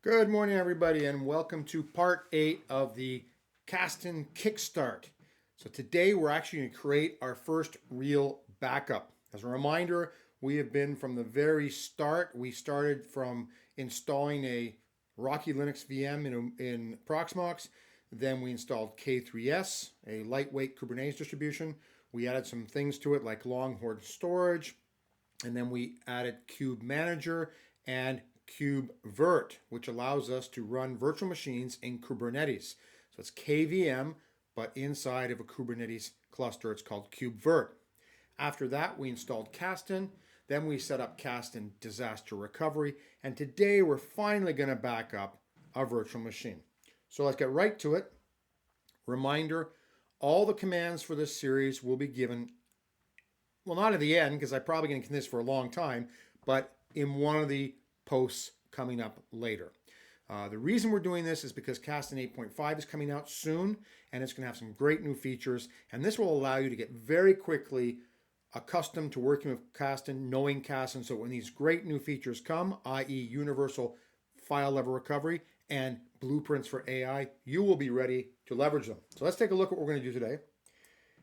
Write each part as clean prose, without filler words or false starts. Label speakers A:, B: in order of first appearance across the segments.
A: Good morning, everybody, and welcome to part 8 of the Kasten Kickstart. So today we're actually going to create our first real backup. As a reminder, we have been from the very start. We started from installing a Rocky Linux VM in Proxmox. Then we installed K3s, a lightweight Kubernetes distribution. We added some things to it like Longhorn storage. And then we added Kube Manager and KubeVirt, which allows us to run virtual machines in Kubernetes. So it's KVM, but inside of a Kubernetes cluster, it's called KubeVirt. After that, we installed Kasten. Then we set up Kasten Disaster Recovery. And today, we're finally going to back up our virtual machine. So let's get right to it. Reminder, all the commands for this series will be given, well, not at the end, because I'm probably going to continue this for a long time, but in one of the posts coming up later. The reason we're doing this is because Kasten 8.5 is coming out soon, and it's going to have some great new features, and this will allow you to get very quickly accustomed to working with Kasten, knowing Kasten, so when these great new features come, i.e. universal file level recovery and blueprints for AI, you will be ready to leverage them. So let's take a look at what we're going to do today.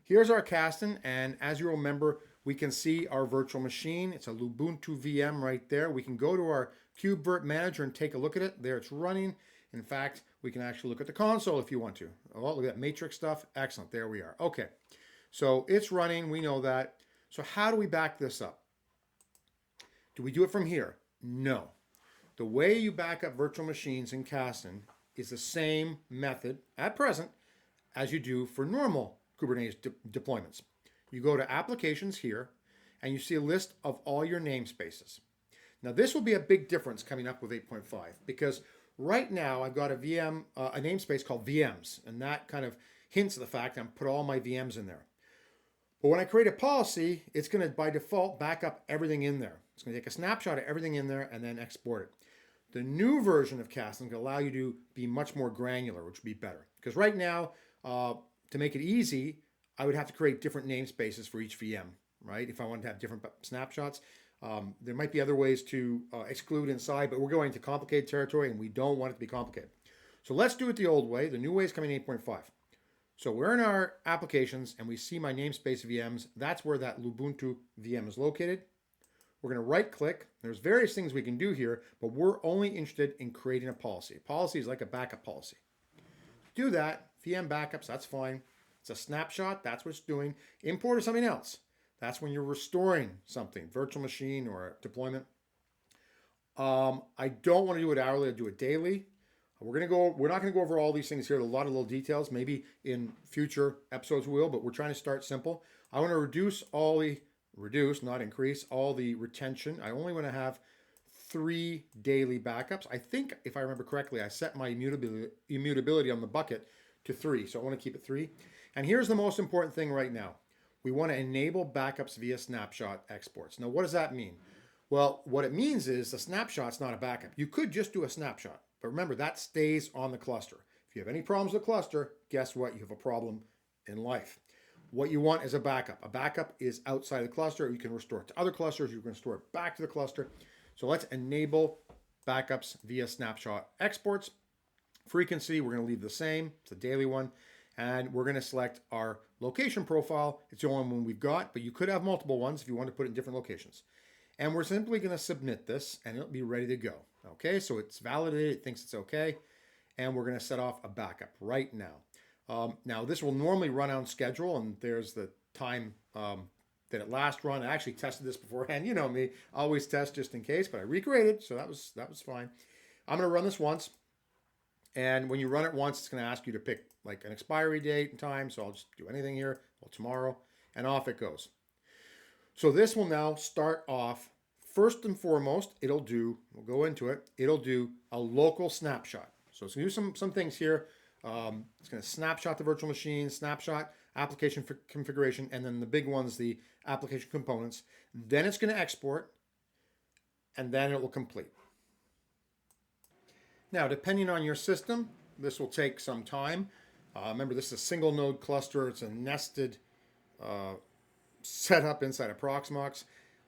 A: Here's our Kasten, and as you remember, we can see our virtual machine. It's a Lubuntu VM right there. We can go to our KubeVirt manager and take a look at it. There it's running. In fact, we can actually look at the console if you want to. Oh, look at that matrix stuff. Excellent. There we are. Okay. So it's running. We know that. So how do we back this up? Do we do it from here? No. The way you back up virtual machines in Kasten is the same method at present as you do for normal Kubernetes deployments. You go to Applications here, and you see a list of all your namespaces. Now, this will be a big difference coming up with 8.5 because right now I've got a namespace called VMs, and that kind of hints at the fact I'm put all my VMs in there. But when I create a policy, it's going to, by default, back up everything in there. It's going to take a snapshot of everything in there and then export it. The new version of Kasten can allow you to be much more granular, which would be better. Because right now, to make it easy, I would have to create different namespaces for each VM, right? If I wanted to have different snapshots. There might be other ways to exclude inside, but we're going to complicated territory and we don't want it to be complicated. So let's do it the old way. The new way is coming in 8.5. So we're in our applications and we see my namespace VMs. That's where that Lubuntu VM is located. We're going to right click. There's various things we can do here, but we're only interested in creating a policy. A policy is like a backup policy. Do that. VM backups, that's fine. It's a snapshot, that's what it's doing. Import or something else. That's when you're restoring something, virtual machine or a deployment. I don't want to do it hourly, I do it daily. We're not going to go over all these things here, a lot of little details. Maybe in future episodes we will, but we're trying to start simple. I want to reduce, not increase, all the retention. I only want to have 3 daily backups. I think, if I remember correctly, I set my immutability on the bucket to 3. So I want to keep it 3. And here's the most important thing right now. We want to enable backups via snapshot exports. Now, what does that mean? Well, what it means is a snapshot's not a backup. You could just do a snapshot, but remember, that stays on the cluster. If you have any problems with the cluster, guess what? You have a problem in life. What you want is a backup. A backup is outside the cluster. You can restore it to other clusters. You can restore it back to the cluster. So let's enable backups via snapshot exports. Frequency, we're going to leave the same. It's a daily one. And we're going to select our location profile. It's the only one we've got, but you could have multiple ones if you want to put it in different locations. And we're simply going to submit this, and it'll be ready to go. Okay, so it's validated. It thinks it's okay. And we're going to set off a backup right now. Now, this will normally run on schedule, and there's the time that it last run. I actually tested this beforehand. You know me, I always test just in case, but I recreated, so that was fine. I'm going to run this once. And when you run it once, it's going to ask you to pick like an expiry date and time. So I'll just do anything here. Well, tomorrow, and off it goes. So this will now start off. First and foremost, we'll go into it. It'll do a local snapshot. So it's going to do some things here. It's going to snapshot the virtual machine, snapshot application configuration, and then the big ones, the application components. Then it's going to export, and then it will complete. Now, depending on your system, this will take some time. Remember, this is a single node cluster. It's a nested setup inside of Proxmox.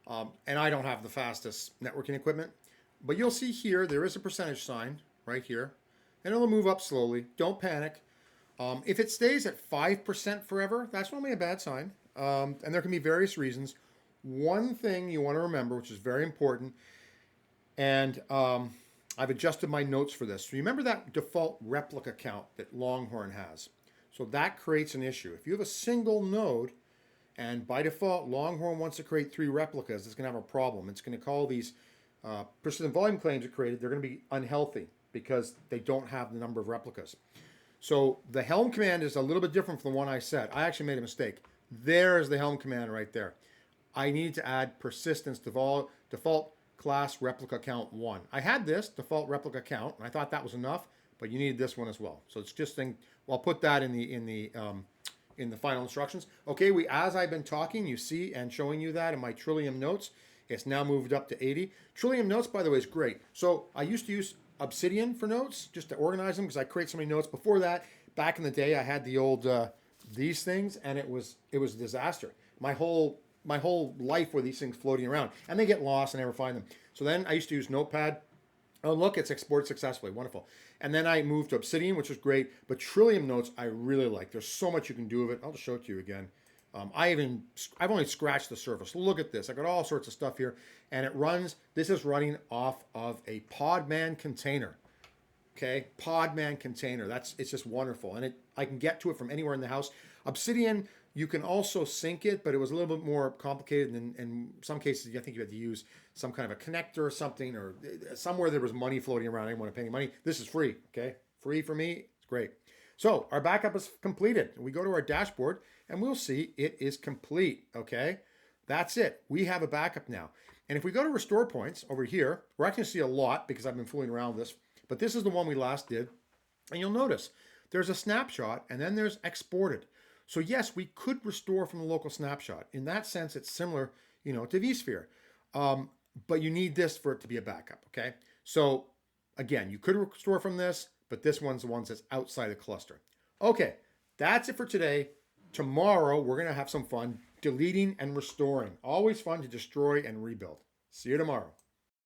A: And I don't have the fastest networking equipment. But you'll see here, there is a percentage sign right here, and it'll move up slowly. Don't panic. If it stays at 5% forever, that's normally a bad sign. And there can be various reasons. One thing you want to remember, which is very important, and I've adjusted my notes for this. So remember that default replica count that Longhorn has. So that creates an issue. If you have a single node, and by default, Longhorn wants to create 3 replicas, it's going to have a problem. It's going to call these persistent volume claims it created, they're going to be unhealthy because they don't have the number of replicas. So the Helm command is a little bit different from the one I said. I actually made a mistake. There's the Helm command right there. I needed to add persistence default class replica count 1. I had this default replica count, and I thought that was enough, but you needed this one as well. So it's just well, I'll put that in the final instructions. Okay, as I've been talking, you see and showing you that in my Trillium notes, it's now moved up to 80. Trillium notes, by the way, is great. So I used to use Obsidian for notes just to organize them because I create so many notes. Before that, back in the day, I had the old these things, and it was a disaster. My whole life were these things floating around, and they get lost and I never find them. So then I used to use Notepad. Oh, look, it's exported successfully. Wonderful. And then I moved to Obsidian, which is great. But Trillium notes, I really like. There's so much you can do with it. I'll just show it to you again. I've only scratched the surface. Look at this. I got all sorts of stuff here. And it runs, this is running off of a Podman container. Okay, Podman container. It's just wonderful. And I can get to it from anywhere in the house. Obsidian, you can also sync it, but it was a little bit more complicated. And in some cases, I think you had to use some kind of a connector or something, or somewhere there was money floating around. I didn't want to pay any money. This is free, okay? Free for me. It's great. So our backup is completed. We go to our dashboard, and we'll see it is complete, okay? That's it. We have a backup now. And if we go to restore points over here, we're actually going to see a lot because I've been fooling around with this, but this is the one we last did. And you'll notice there's a snapshot, and then there's exported. So yes, we could restore from the local snapshot. In that sense, it's similar, to vSphere. But you need this for it to be a backup, okay? So again, you could restore from this, but this one's the one that's outside the cluster. Okay, that's it for today. Tomorrow, we're going to have some fun deleting and restoring. Always fun to destroy and rebuild. See you tomorrow.